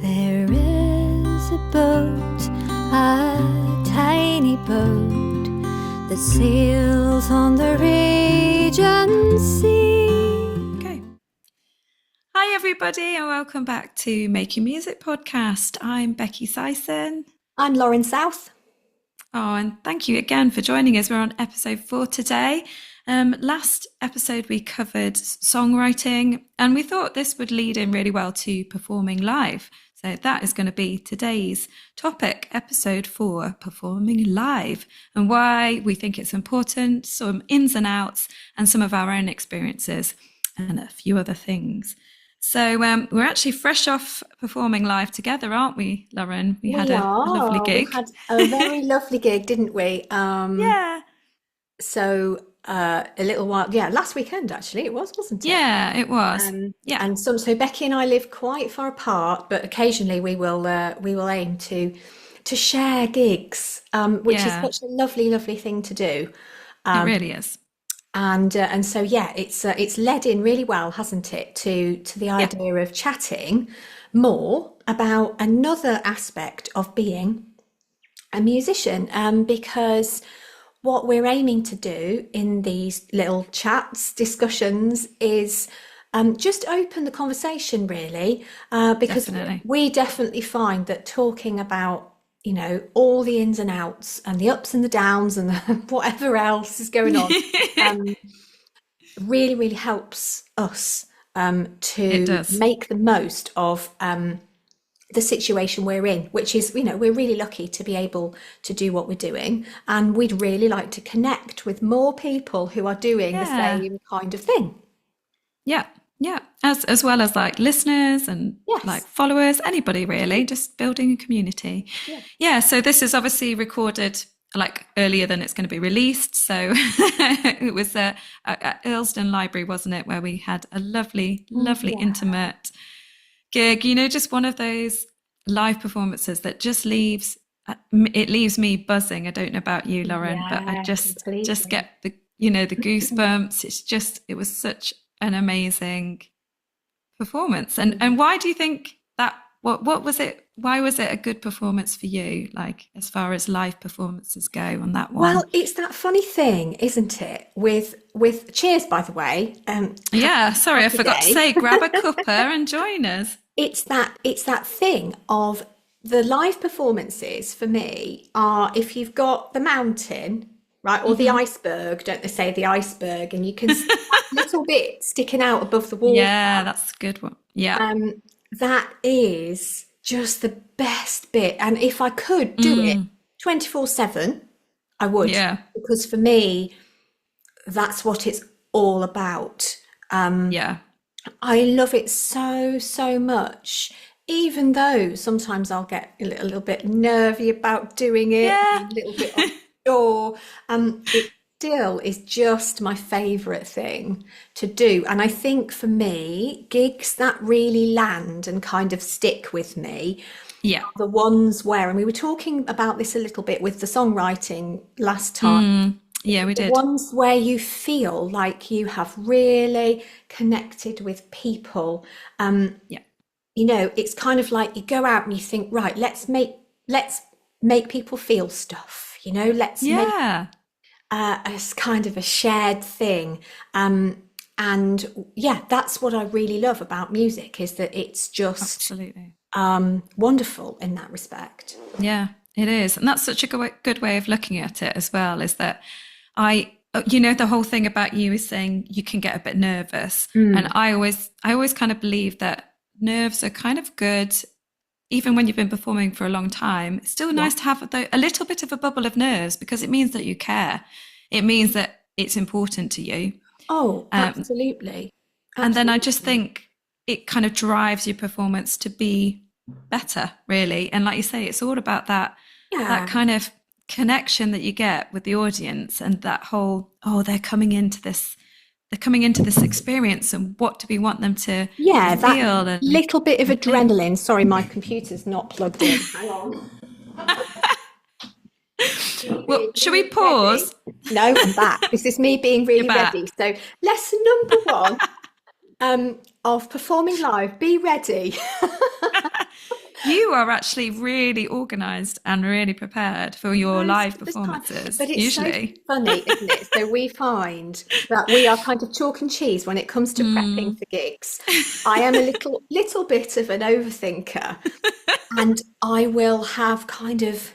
There is a boat, a tiny boat, that sails on the Regent Sea. Okay. Hi everybody and welcome back to Making Music Podcast. I'm Becky Syson. I'm Lauren South. Oh, and thank you again for joining us. We're on episode 4 today. Last episode we covered songwriting and we thought this would lead in really well to performing live. So that is going to be today's topic, episode 4, performing live, and why we think it's important, some ins and outs, and some of our own experiences, and a few other things. So we're actually fresh off performing live together, aren't we, Lauren? We had a lovely gig. We had a very lovely gig, didn't we? Yeah. So a little while, last weekend actually it was, wasn't it? Yeah, it was. And so Becky and I live quite far apart, but occasionally we will aim to share gigs, which is such a lovely thing to do. It really is. And so it's led in really well, hasn't it, to the idea of chatting more about another aspect of being a musician, because what we're aiming to do in these little chats, discussions, is just open the conversation, really, because we definitely find that talking about, you know, all the ins and outs and the ups and the downs and whatever else is going on, really helps us to make the most of the situation we're in, which is, you know, we're really lucky to be able to do what we're doing, and we'd really like to connect with more people who are doing the same kind of thing. As well as like listeners and like followers, anybody really, just building a community. So this is obviously recorded like earlier than it's going to be released, so it was at Earlsdon Library, wasn't it, where we had a lovely intimate gig, you know, just one of those live performances that just leaves me buzzing. I don't know about you, Lauren, but I just get the goosebumps. It was such an amazing performance. And why do you think that, what was it, why was it a good performance for you, like as far as live performances go on that one? Well, it's that funny thing, isn't it, with cheers, by the way. Sorry, I forgot to say, grab a cuppa and join us. It's that thing of the live performances for me are, if you've got the mountain, right, or the iceberg, don't they say the iceberg, and you can see a little bit sticking out above the water. Yeah, that's a good one. Yeah. That is just the best bit. And if I could do it 24/7, I would. Yeah. Because for me, that's what it's all about. I love it so much, even though sometimes I'll get a little bit nervy about doing it, a little bit unsure. It still is just my favourite thing to do. And I think for me, gigs that really land and kind of stick with me, the ones where, and we were talking about this a little bit with the songwriting last time. Yeah, we did. The ones where you feel like you have really connected with people. You know, it's kind of like you go out and you think, right, let's make people feel stuff, you know, let's make as kind of a shared thing. And that's what I really love about music, is that it's just wonderful in that respect. Yeah, it is. And that's such a good way of looking at it as well, is that the whole thing about you is saying you can get a bit nervous. And I always kind of believe that nerves are kind of good. Even when you've been performing for a long time, it's still nice to have a little bit of a bubble of nerves, because it means that you care. It means that it's important to you. Oh, absolutely. And then I just think it kind of drives your performance to be better, really. And like you say, it's all about that kind of connection that you get with the audience, and that whole, they're coming into this experience, and what do we want them to feel? That little bit of adrenaline. Sorry, my computer's not plugged in. Hang on. Well, should we pause? No, I'm back. This is me being really ready. So lesson number 1 of performing live, be ready. You are actually really organised and really prepared for your live This time. performances, But it's so usually. funny, isn't it? So we find that we are kind of chalk and cheese when it comes to prepping for gigs. I am a little bit of an overthinker, and I will have kind of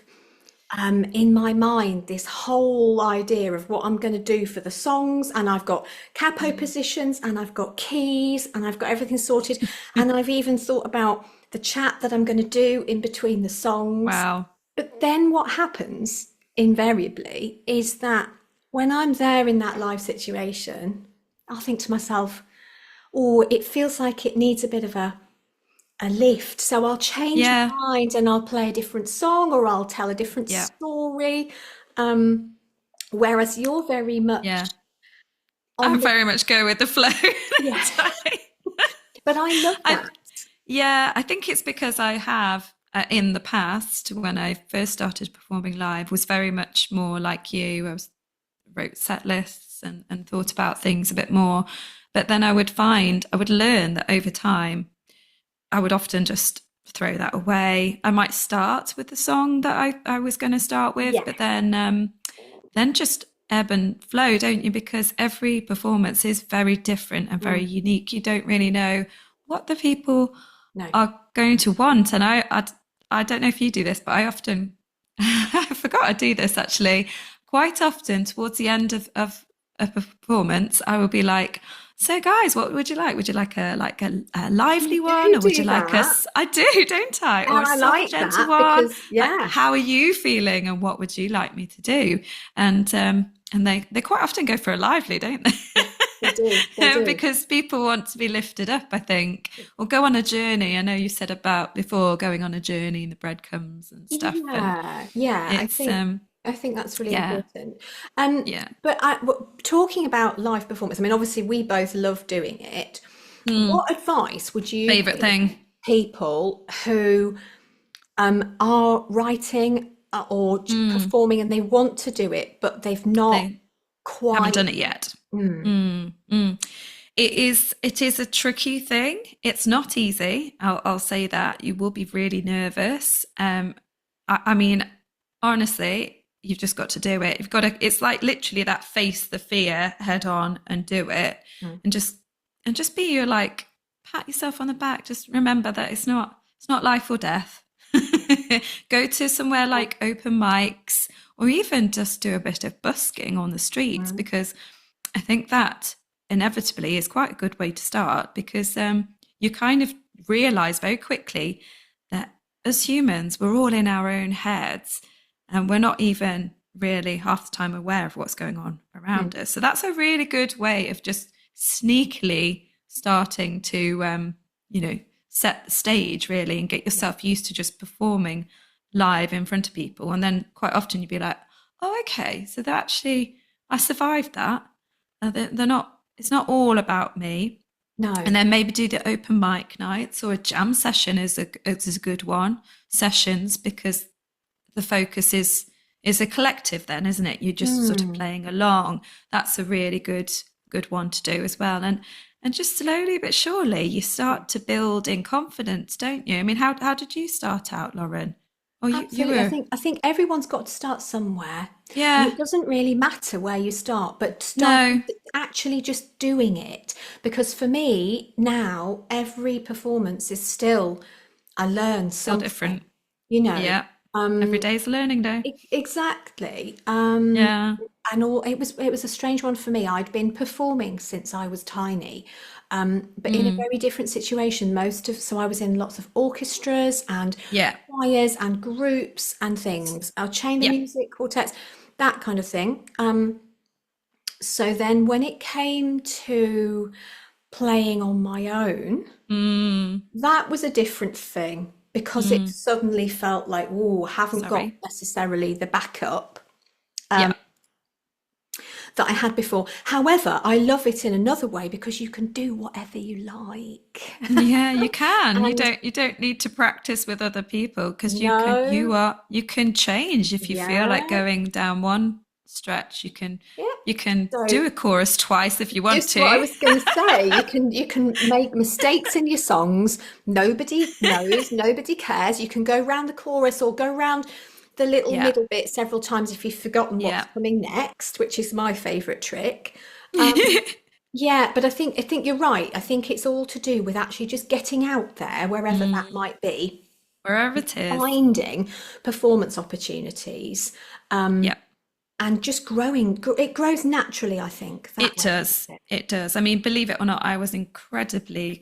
in my mind this whole idea of what I'm going to do for the songs, and I've got capo positions, and I've got keys, and I've got everything sorted, and I've even thought about the chat that I'm going to do in between the songs. Wow. But then what happens invariably is that when I'm there in that live situation, I'll think to myself, oh, it feels like it needs a bit of a lift. So I'll change Yeah. my mind and I'll play a different song or I'll tell a different Yeah. story. Whereas you're very Yeah. much I on the, very much go with the flow. yeah. But I love that. Yeah, I think it's because I have in the past, when I first started performing live, was very much more like you. Wrote set lists and thought about things a bit more. But then I would learn that over time, I would often just throw that away. I might start with the song that I was going to start with, Yeah. but then just ebb and flow, don't you? Because every performance is very different and very unique. You don't really know what the people are going to want. And I don't know if you do this, but I often, I forgot I do this actually. Quite often towards the end of a performance, I will be like, so guys, what would you like? Would you like a lively one, or would you like I do, don't I? Or a soft, gentle one? Because, yeah. Like, how are you feeling, and what would you like me to do? And they quite often go for a lively, don't they? They do. Because people want to be lifted up, I think, or go on a journey. I know you said about before going on a journey and the breadcrumbs and stuff. Yeah. I think that's really important. But talking about live performance, I mean, obviously we both love doing it. What advice would you Favorite thing? People who are writing or performing and they want to do it, but they've not quite haven't done it yet. It is a tricky thing. It's not easy. I'll say that. You will be really nervous. I mean, honestly, you've just got to do it. You've got to, it's like literally that face the fear head on and do it. And just be your, like, pat yourself on the back. Just remember that it's not life or death. Go to somewhere like open mics, or even just do a bit of busking on the streets, because I think that inevitably is quite a good way to start, because you kind of realize very quickly that as humans, we're all in our own heads, and we're not even really half the time aware of what's going on around us. So that's a really good way of just sneakily starting to, set the stage really, and get yourself used to just performing live in front of people. And then quite often you'd be like, oh, okay, so I survived that. It's not all about me. No. And then maybe do the open mic nights, or a jam session is a good one. Sessions, because the focus is a collective then, isn't it? You're just sort of playing along. That's a really good one to do as well. And just slowly but surely you start to build in confidence, don't you? I mean, how did you start out, Lauren? Oh, you were... I think everyone's got to start somewhere. Yeah. And it doesn't really matter where you start, but actually just doing it. Because for me now, every performance is still, I learn something. Still different. Yeah. Every day's a learning day. Exactly. Yeah. And it was a strange one for me. I'd been performing since I was tiny, but in a very different situation. So I was in lots of orchestras and choirs and groups and things, chamber music, quartets, that kind of thing. So then when it came to playing on my own, that was a different thing, because it suddenly felt like, oh, haven't got necessarily the backup that I had before. However, I love it in another way, because you can do whatever you like. Yeah, you can. You don't need to practice with other people, because you can change if you feel like going down one stretch. You can So do a chorus twice if you want just to. what I was going to say. You can make mistakes in your songs. Nobody knows. Nobody cares. You can go round the chorus or go round the little Yeah. middle bit several times if you've forgotten what's Yeah. coming next, which is my favourite trick. Yeah, but I think you're right. I think it's all to do with actually just getting out there, wherever that might be, Wherever it is. finding performance opportunities, Yeah. and just growing. It grows naturally, I think, that It way. does. It does. I mean, believe it or not, I was incredibly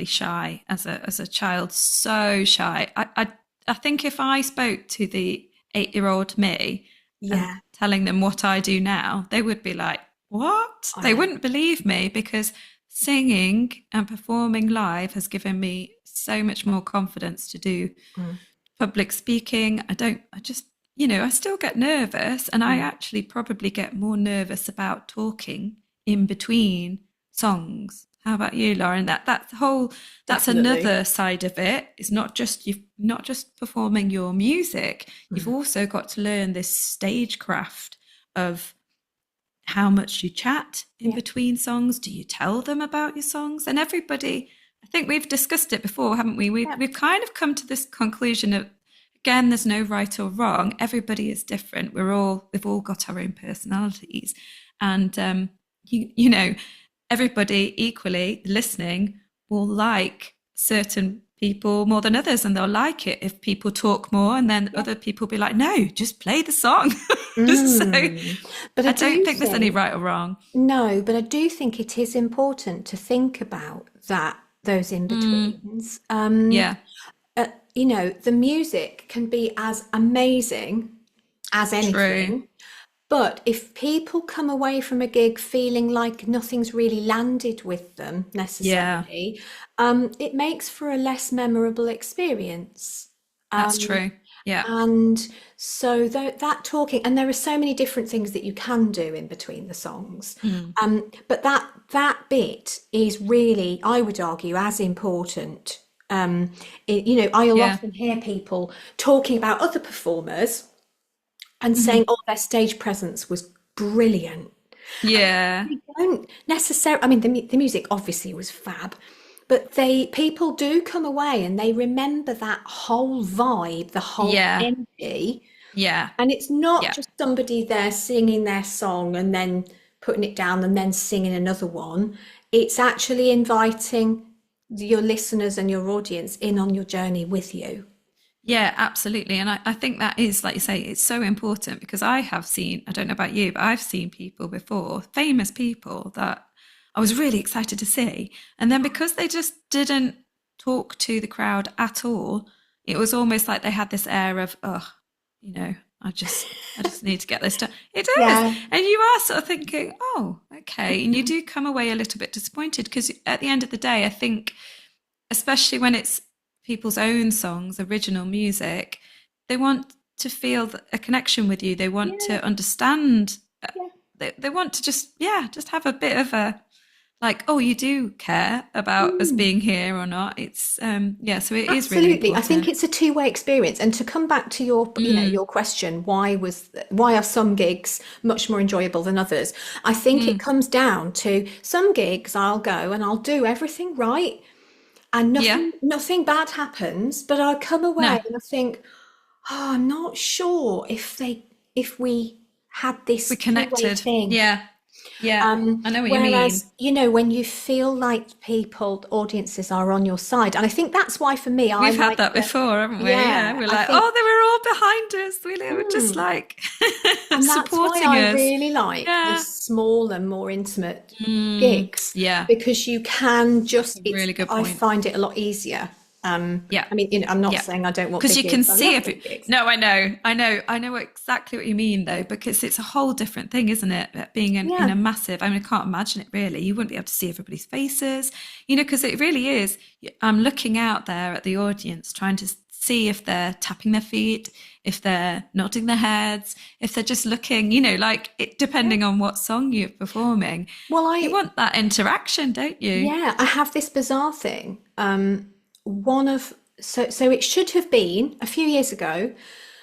shy as a child. So shy. I think if I spoke to the 8-year-old me and Yeah, telling them what I do now, they would be like, "What?" I They know. wouldn't believe me because singing and performing live has given me so much more confidence to do Mm, public speaking. I just, I still get nervous, and I mm, actually probably get more nervous about talking in between songs. How about you, Lauren? That's definitely. another side of it. It's not just performing your music. You've Mm, also got to learn this stagecraft of how much you chat in yeah, between songs. Do you tell them about your songs? And everybody, I think we've discussed it before, haven't we? yeah, We've kind of come to this conclusion of, again, there's no right or wrong. Everybody is different. We've all got our own personalities, and you know, everybody equally listening will like certain people more than others, and they'll like it if people talk more, and then yeah. other people be like, no, just play the song. So Mm. But I I don't do think there's any think, right or wrong. no, but I do think it is important to think about those Mm, in-betweens. yeah, The music can be as amazing as true. anything, but if people come away from a gig feeling like nothing's really landed with them Yeah, necessarily, it makes for a less memorable experience. that's Um, true. Yeah. and so that talking, and there are so many different things that you can do in between the songs. Mm, But that bit is really, I would argue, as important. I'll yeah. often hear people talking about other performers and saying, Hmm. "Oh, their stage presence was brilliant." Yeah. They don't necessarily. I mean, the music obviously was fab, but they people do come away and they remember that whole vibe, the whole Yeah. energy, Yeah. and it's not Yeah. just somebody there singing their song and then putting it down and then singing another one. It's actually inviting your listeners and your audience in on your journey with you. Yeah, absolutely. And I think that is, like you say, it's so important because I have seen, I don't know about you, but I've seen people before, famous people that I was really excited to see. And then because they just didn't talk to the crowd at all, it was almost like they had this air of, oh, you know, I just need to get this done. It is. Yeah. And you are sort of thinking, oh, okay. And you do come away a little bit disappointed because at the end of the day, I think, especially when it's people's own songs, original music, they want to feel a connection with you. They want Yeah. to understand. Yeah. They want to just, yeah, just have a bit of a, like, oh, you do care about us Mm. being here or not. It's, yeah, so it is really Absolutely. I think important. it's a two-way experience. And to come back to Mm, your question, why are some gigs much more enjoyable than others? I think it mm, comes down to some gigs I'll go and I'll do everything right and yeah, nothing bad happens, but I come no, away and I think, oh, I'm not sure if we had we this two-way connected. thing. Yeah, yeah, I know what you mean. Whereas, when you feel like audiences are on your side, and I think that's why for me, I We've had like that the, before, haven't we? Yeah, yeah, we're I like, think, oh, they were all behind us. They were just mm, like and that's why supporting I us. really like the Yeah. smaller, more intimate Mm, gigs yeah. because you can just, Really good I point. find it a lot easier. Yeah. I mean, I'm not Yeah. saying I don't want Because big you can gigs. I see love every. big gigs. No, I know exactly what you mean though, because it's a whole different thing, isn't it? Being in Yeah, a massive. I mean, I can't imagine it really. You wouldn't be able to see everybody's faces, because it really is. I'm looking out there at the audience, trying to see if they're tapping their feet, if they're nodding their heads, if they're just looking. Like it, yeah. depending on what song you're performing, Well, you want that interaction, don't you? yeah, I have this bizarre thing. One of so it should have been a few years ago.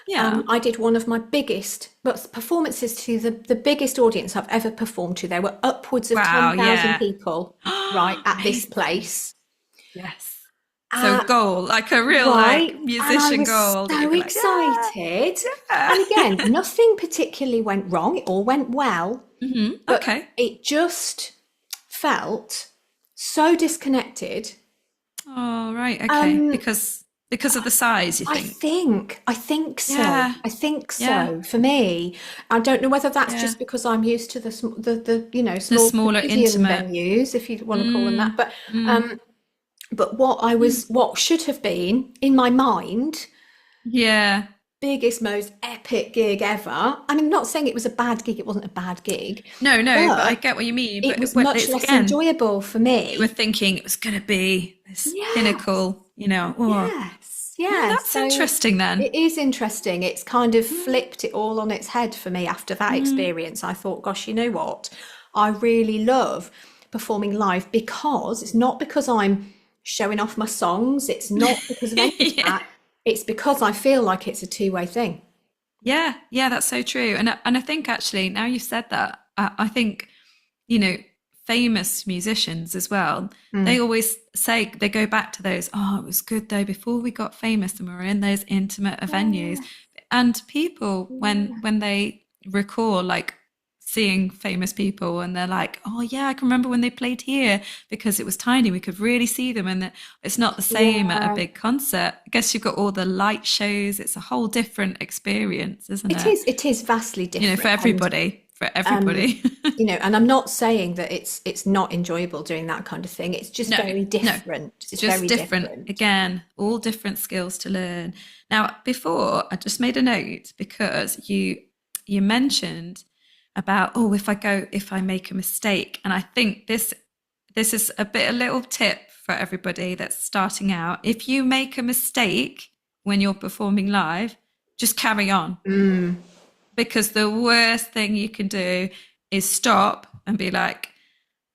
Yeah. I did one of my biggest performances to the biggest audience I've ever performed to. There were upwards of Wow. 10,000 Yeah. people, right, at this Amazing. place. Yes. So Uh, goal, like a real right. like And I musician was goal that you'd so be like, yeah, excited. yeah. And again, nothing particularly went wrong. It all went well, but Okay. it just felt so disconnected. Oh, right. Okay. Um, Because of the size, you think? I think so. Yeah. I think Yeah. so. For me, I don't know whether that's Yeah. just because I'm used to the The small smaller, comedian intimate. venues, if you want to call them that. Mm, mm, But mm. what should have been in my mind, Yeah. biggest, most epic gig ever. I mean, not saying it was a bad gig. It wasn't a bad gig, No, no, but I but get what you mean. it was But much it's less again, enjoyable for you were me. thinking it was going to be this Yes. pinnacle, you know. Oh, Yes, oh, yes. that's So interesting then. it is interesting. It's kind of Mm, flipped it all on its head for me after that mm. experience. I thought, gosh, you know what? I really love performing live because it's not because I'm showing off my songs. It's not because of any of Yeah. that. It's because I feel like it's a two-way thing. Yeah, yeah, that's so true. And I think actually now you've said that, I think, you know, famous musicians as well, they Mm. always say they go back to those, oh, it was good though before we got famous and we were in those intimate venues. Yeah, And people yeah. when they recall like seeing famous people and they're like, oh yeah, I can remember when they played here because it was tiny, we could really see them, and it's not the same at a Yeah. big concert. I guess you've got all the light shows, it's a whole different experience, isn't It it? is. It is vastly You know, for different, and everybody, for um, everybody. and I'm not saying that it's not enjoyable doing that kind of thing. It's just No, very no, different. it's It's just very different. different. Again, all different skills to learn. Now, before I just made a note because you mentioned about, oh, if I make a mistake, and I think this is a little tip for everybody that's starting out. If you make a mistake when you're performing live, just carry on, Mm. because the worst thing you can do is stop and be like,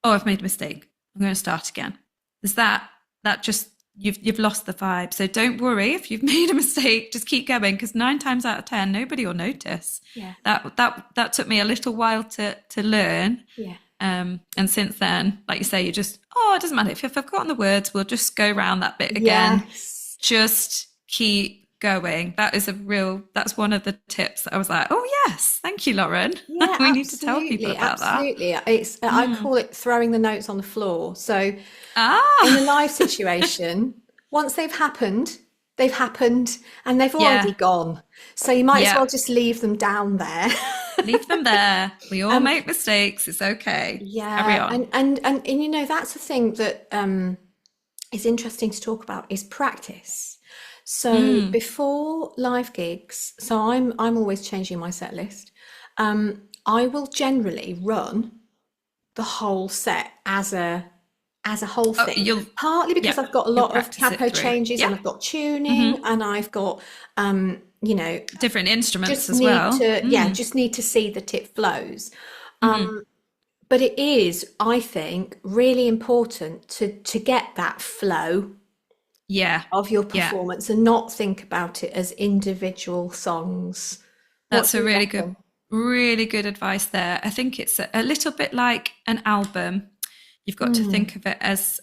oh, I've made a mistake, I'm going to start again. Is that just you've lost the vibe? So don't worry if you've made a mistake. Just keep going, because 9 times out of 10, nobody will notice. Yeah. That took me a little while to learn. Yeah. And since then, like you say, you just, oh, it doesn't matter if I've forgotten the words. We'll just go around that bit again. Yes. Just keep going. That's one of the tips that I was like, oh yes, thank you, Lauren. Yeah, We need to tell people absolutely, about that. absolutely. It's I call it throwing the notes on the floor. So in a Ah, live situation, once they've happened and they've already yeah, gone. So you might as yeah. well just leave them down there. Leave them there. We all make mistakes. It's okay. Carry Yeah, on. and that's the thing that is interesting to talk about is practice. So Mm, before live gigs, so I'm always changing my set list. I will generally run the whole set as a whole oh, thing. Partly because yeah, I've got a you'll lot of practice it capo through. changes and Yeah. I've got tuning Hmm. and I've got um, you know, Different instruments just as need well. to yeah, Mm, just need to see that it flows. hmm. But it is, I think, really important to get that flow Yeah. of your Yeah. performance and not think about it as individual songs. What That's do a you reckon? really good advice there. I think it's a little bit like an album. You've got to Mm, think of it as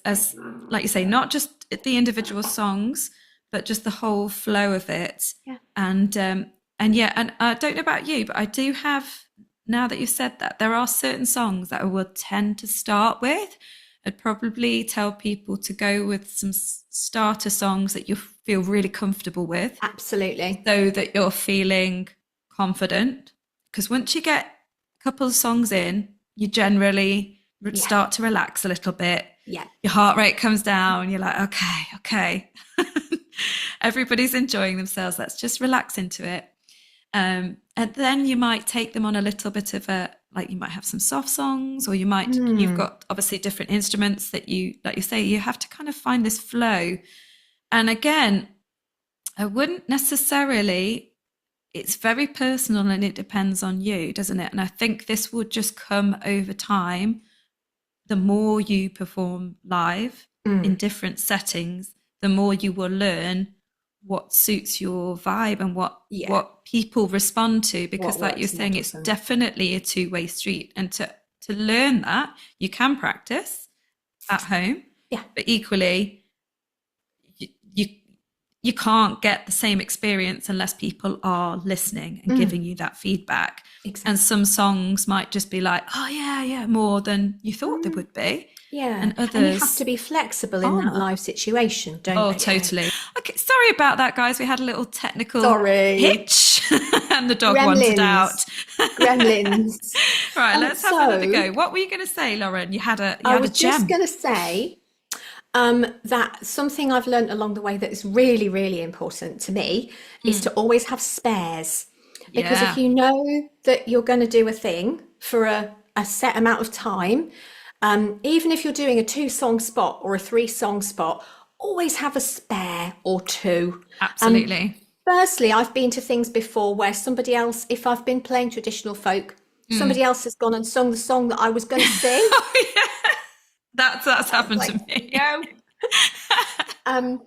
like you say, not just the individual songs, but just the whole flow of it. yeah. And yeah, and I don't know about you, but I do have, now that you've said that, there are certain songs that I will tend to start with. I'd probably tell people to go with some starter songs that you feel really comfortable with, Absolutely. so that you're feeling confident. Because once you get a couple of songs in, you generally Yeah. start to relax a little bit. Yeah. Your heart rate comes down. You're like, okay, okay. Everybody's enjoying themselves. Let's just relax into it. And then you might take them on a little bit of a, like you might have some soft songs, or you've Mm, got obviously different instruments that you, like you say, you have to kind of find this flow. And again, I wouldn't necessarily, it's very personal and it depends on you, doesn't it? And I think this would just come over time. The more you perform live in mm. different settings, the more you will learn what suits your vibe and Yeah. what people respond to, because What like you're works and what saying, it's doesn't. definitely a two-way street. And to learn that, you can practice at home, Yeah. but equally you you can't get the same experience unless people are listening and giving you that feedback. And Exactly. some songs might just be like, oh yeah, more than you thought they would be, Yeah. and And you have to others be flexible in that aren't. live situation, don't Oh, you? totally. Okay, sorry about that, guys. We had a little technical Sorry. hitch and the dog wandered out. Gremlins. Gremlins. Right, let's have another So go. What were you going to say, Lauren? You I had a was just gem. going to say that something I've learned along the way that is really, really important to me is to always have spares. Because if Yeah, you know that you're going to do a thing for a set amount of time, even if you're doing a 2 song spot or a 3 song spot, always have a spare or two. Um, absolutely. Firstly, I've been to things before where somebody else, if I've been playing traditional folk, somebody else has gone and sung the song that I was going to sing. Oh, yeah. That's I was happened like, to me. no. Um,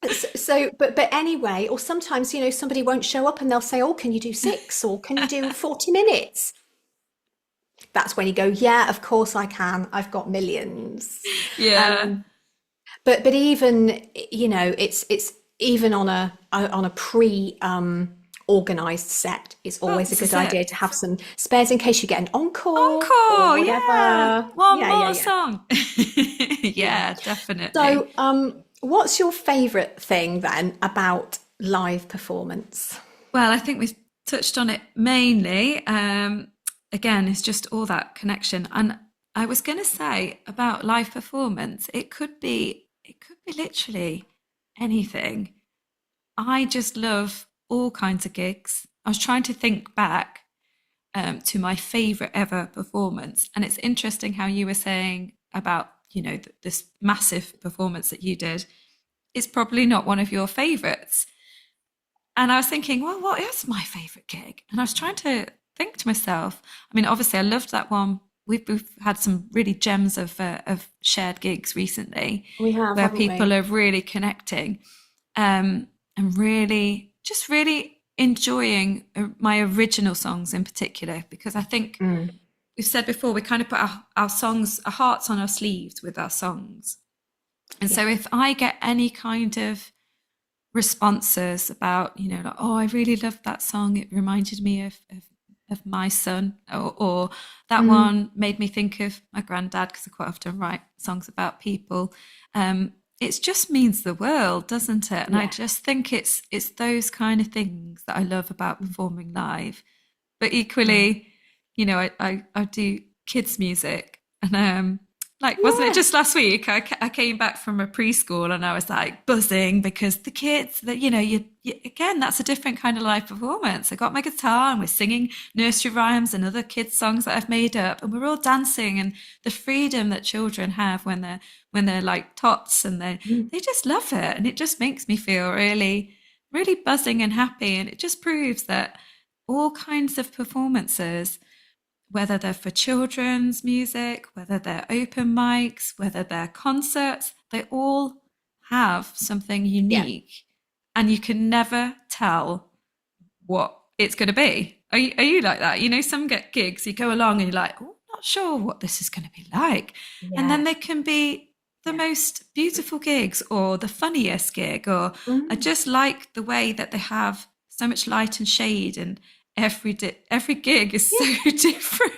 but anyway, or sometimes, somebody won't show up and they'll say, oh, can you do 6 or can you do 40 minutes? That's when you go, yeah, of course I can. I've got millions. Yeah. Um, but even, it's even on a pre organized set, it's Well, always a this good is it. idea to have some spares in case you get an encore or Encore, yeah. whatever. One Yeah, yeah, more yeah, song. yeah. Yeah, definitely. So, what's your favorite thing then about live performance? Well, I think we've touched on it mainly. Again, it's just all that connection. And I was going to say about live performance, it could be literally anything. I just love all kinds of gigs. I was trying to think back to my favorite ever performance, and it's interesting how you were saying about this massive performance that you did. It's probably not one of your favorites. And I was thinking, well, what is my favorite gig? And I was trying to think to myself. I mean, obviously, I loved that one. We've had some really gems of shared gigs recently, We have, where haven't people we? are really connecting, and really enjoying my original songs in particular, because I think Mm. we've said before, we kind of put our songs, our hearts on our sleeves with our songs. And Yeah. so if I get any kind of responses about, like, oh, I really loved that song, it reminded me of my son, or that Mm. one made me think of my granddad, because I quite often write songs about people. It just means the world, doesn't it? And I Yeah. just think it's those kind of things that I love about performing live. But Mm. equally, I do kids music, and like, wasn't it Yeah. just last week? I came back from a preschool and I was like buzzing because the kids that you again, that's a different kind of live performance. I got my guitar and we're singing nursery rhymes and other kids songs that I've made up, and we're all dancing, and the freedom that children have when they're like tots, and they Mm. they just love it, and it just makes me feel really really buzzing and happy, and it just proves that all kinds of performances, whether they're for children's music, whether they're open mics, whether they're concerts, they all have something Yeah. unique, and you can never tell what it's going to be. Are you like that? Some get gigs, you go along and you're like, oh, not sure what this is going to be like. And then Yeah. they can be the Yeah. most beautiful gigs or the funniest gig, or I Mm. just like the way that they have so much light and shade, and every gig is so Yeah. And different.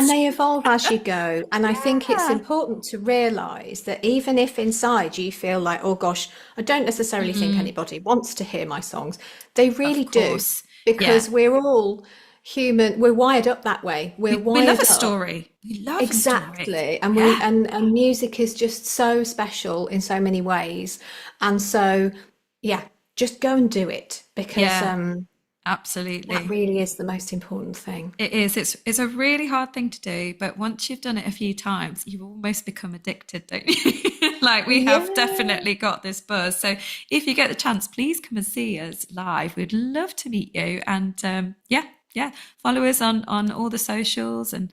they evolve as you go. And I think it's Yeah. important to realize that even if inside you feel like, oh gosh, I don't necessarily think anybody wants to hear my songs, they really Of do, course. Yeah. because we're all human. We're wired up that way. We're We love a wired up. story. We love a story. Exactly. And we Yeah. and music is just so special in so many ways. And so, yeah, just go and do it because Yeah. that Absolutely. really is the most important thing. It is. It's a really hard thing to do, but once you've done it a few times, you almost become addicted, don't you? Like, we have Yeah. definitely got this buzz. So if you get the chance, please come and see us live. We'd love to meet you. And yeah, follow us on all the socials and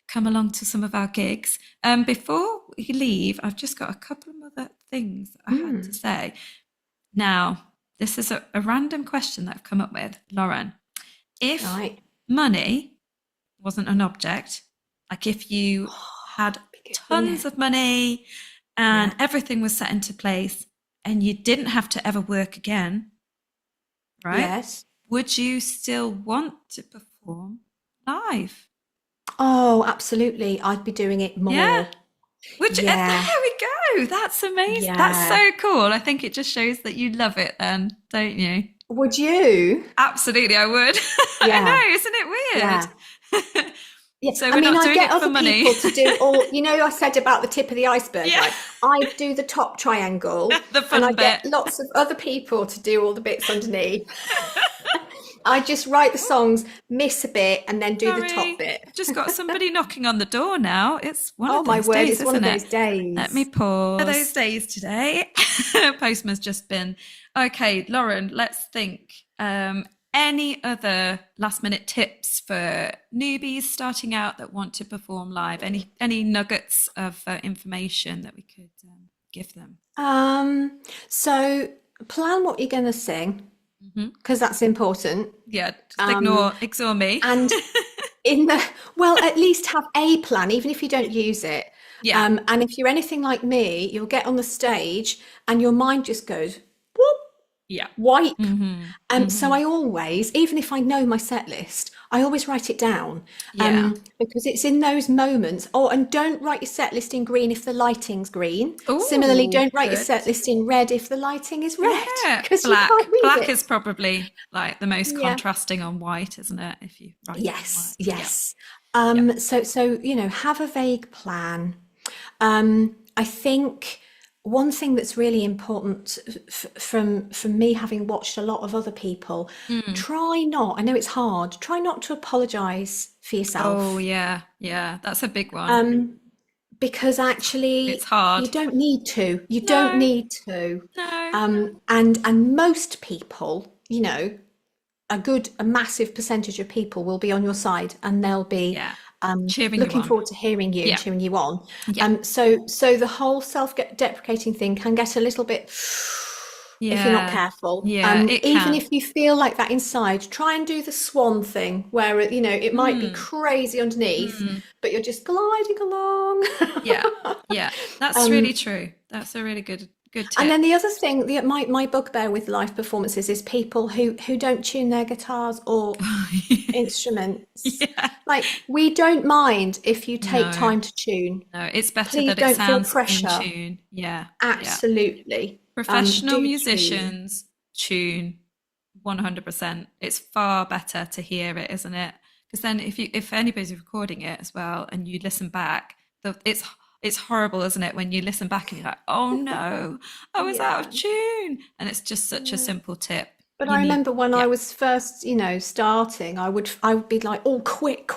come along to some of our gigs. Before we leave, I've just got a couple of other things that I had to Mm. say. Now, This is a random question that I've come up with, Lauren. If Right. money wasn't an object, like if you had tons of money and everything was set into place and you didn't have to ever work again, right? Yes. Would you still want to perform live? Oh, absolutely. I'd be doing it more. Yeah. Yeah. There we go. That's amazing. Yeah. That's so cool. I think it just shows that you love it then, don't you? Would you? Absolutely, I would. I Yeah. know, isn't it weird? Yeah. Yeah. So we're not I doing get it for other money. people to do all, I said about the tip of the iceberg, Yeah. right? I do the top triangle The fun and I bit. get lots of other people to do all the bits underneath. I just write the songs, miss a bit, and then do the top bit. I've just got somebody knocking on the door now. It's one of those my word, days, it's one of isn't those it? days. Let me pause. One of those days today. Postman's just been. Okay, Lauren, let's think. Any other last minute tips for newbies starting out that want to perform live? Any nuggets of information that we could give them? So plan what you're going to sing, because that's important. Yeah, just ignore me. And at least have a plan, even if you don't use it. Yeah. And if you're anything like me, you'll get on the stage and your mind just goes, whoop, yeah, wipe. So I always, even if I know my set list, I always write it down. Because it's in those moments. And don't write your set list in green if the lighting's green. Ooh, similarly, don't write your set list in red if the lighting is red. Yeah, because you can't read black it. is probably like the most contrasting on white, isn't it? If you write yes, it on white. yes. So have a vague plan. I think one thing that's really important from me, having watched a lot of other people, try not, I know it's hard, try not to apologize for yourself. Oh yeah, that's a big one. Because actually it's hard. You don't need to. You don't need to. No. And most people, a massive percentage of people will be on your side and they'll be looking forward to hearing you, cheering you on. So the whole self-deprecating thing can get a little bit if you're not careful. Even if you feel like that inside, try and do the swan thing where it might be crazy underneath, but you're just gliding along. That's really true. That's a really good tip. And then the other thing, my bugbear with live performances is people who don't tune their guitars or instruments. Like, we don't mind if you take time to tune. No, it's better Please that it don't sounds feel pressure. in tune. Yeah, absolutely. Professional musicians tune 100%. It's far better to hear it, isn't it? Because then if anybody's recording it as well and you listen back, it's horrible, isn't it, when you listen back and you're like, oh no, I was out of tune. And it's just such a simple tip. But I remember when I was first, starting, I would be like, oh, quick.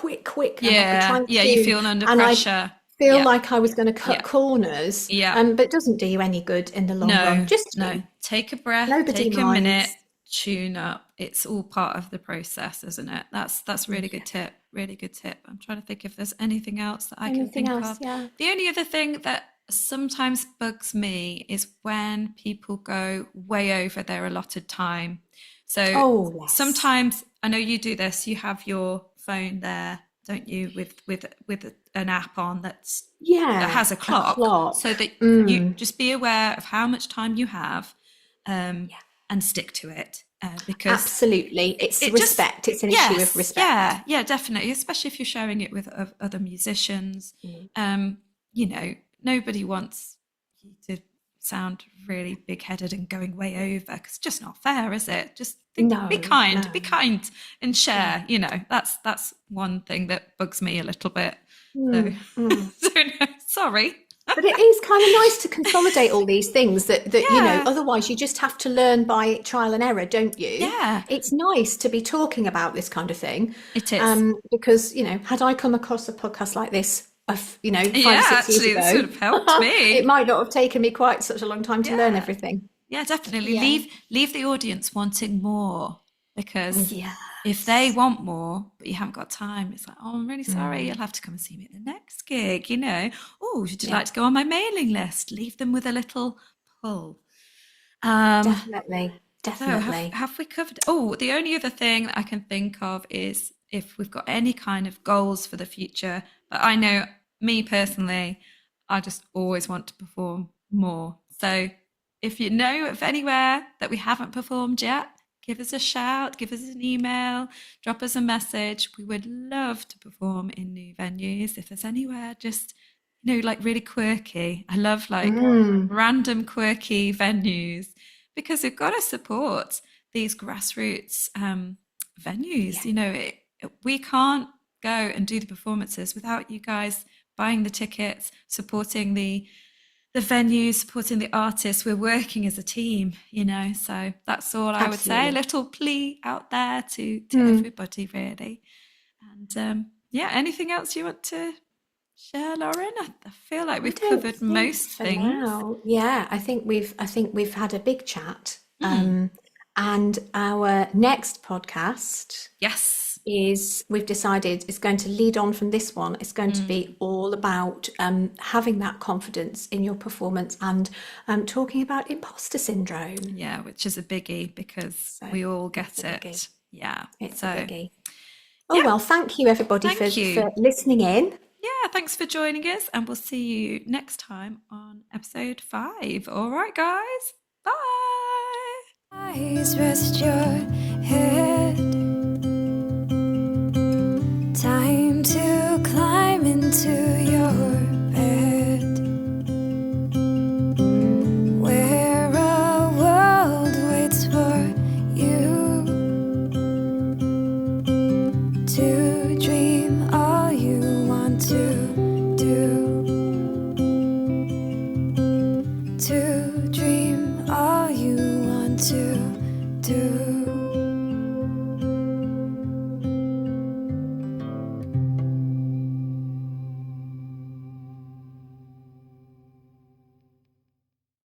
And you feel under pressure. Feel like I was going to cut corners. But it doesn't do you any good in the long run. Just take a breath, take a minute, tune up. It's all part of the process, isn't it? That's really good tip. Really good tip. I'm trying to think if there's anything else that I can think of. Yeah. The only other thing that sometimes bugs me is when people go way over their allotted time. So sometimes, I know you do this, you have your phone there, don't you, with an app on that has a clock. So that you just be aware of how much time you have and stick to it. Because absolutely, it's respect. It's an issue of respect. Yeah, definitely. Especially if you're sharing it with other musicians. Nobody wants you to sound really big-headed and going way over, because it's just not fair, is it? Just be kind, and share. That's one thing that bugs me a little bit. So sorry. But it is kind of nice to consolidate all these things that otherwise you just have to learn by trial and error, don't you? Yeah. It's nice to be talking about this kind of thing. It is. Because, had I come across a podcast like this, 5 or 6 years ago, this would have helped me. It might not have taken me quite such a long time to learn everything. Yeah, definitely. Leave the audience wanting more, because if they want more but you haven't got time, it's like, oh, I'm really sorry, you'll have to come and see me at the next gig. Oh, would you like to go on my mailing list? Leave them with a little pull. Definitely. definitely. So have we covered? Oh, the only other thing that I can think of is if we've got any kind of goals for the future. But I know me personally, I just always want to perform more. So if you know of anywhere that we haven't performed yet, give us a shout, give us an email, drop us a message. We would love to perform in new venues. If there's anywhere just, like really quirky. I love like random quirky venues because we've got to support these grassroots venues. We can't go and do the performances without you guys buying the tickets, supporting the venues, supporting the artists. We're working as a team, so that's all I would say. A little plea out there to everybody, really. And anything else you want to share, Lauren? I feel like we've covered most things. Now. Yeah, I think we've had a big chat. And our next podcast, we've decided is going to lead on from this one. It's going to be all about having that confidence in your performance and talking about imposter syndrome. Yeah, which is a biggie because we all get it. Yeah, it's a biggie. Well, thank you everybody for listening in. Yeah, thanks for joining us, and we'll see you next time on episode 5. All right, guys. Bye. Eyes, rest your head. Time to climb into your bed, where a world waits for you to dream all you want to do, to dream all you want to do.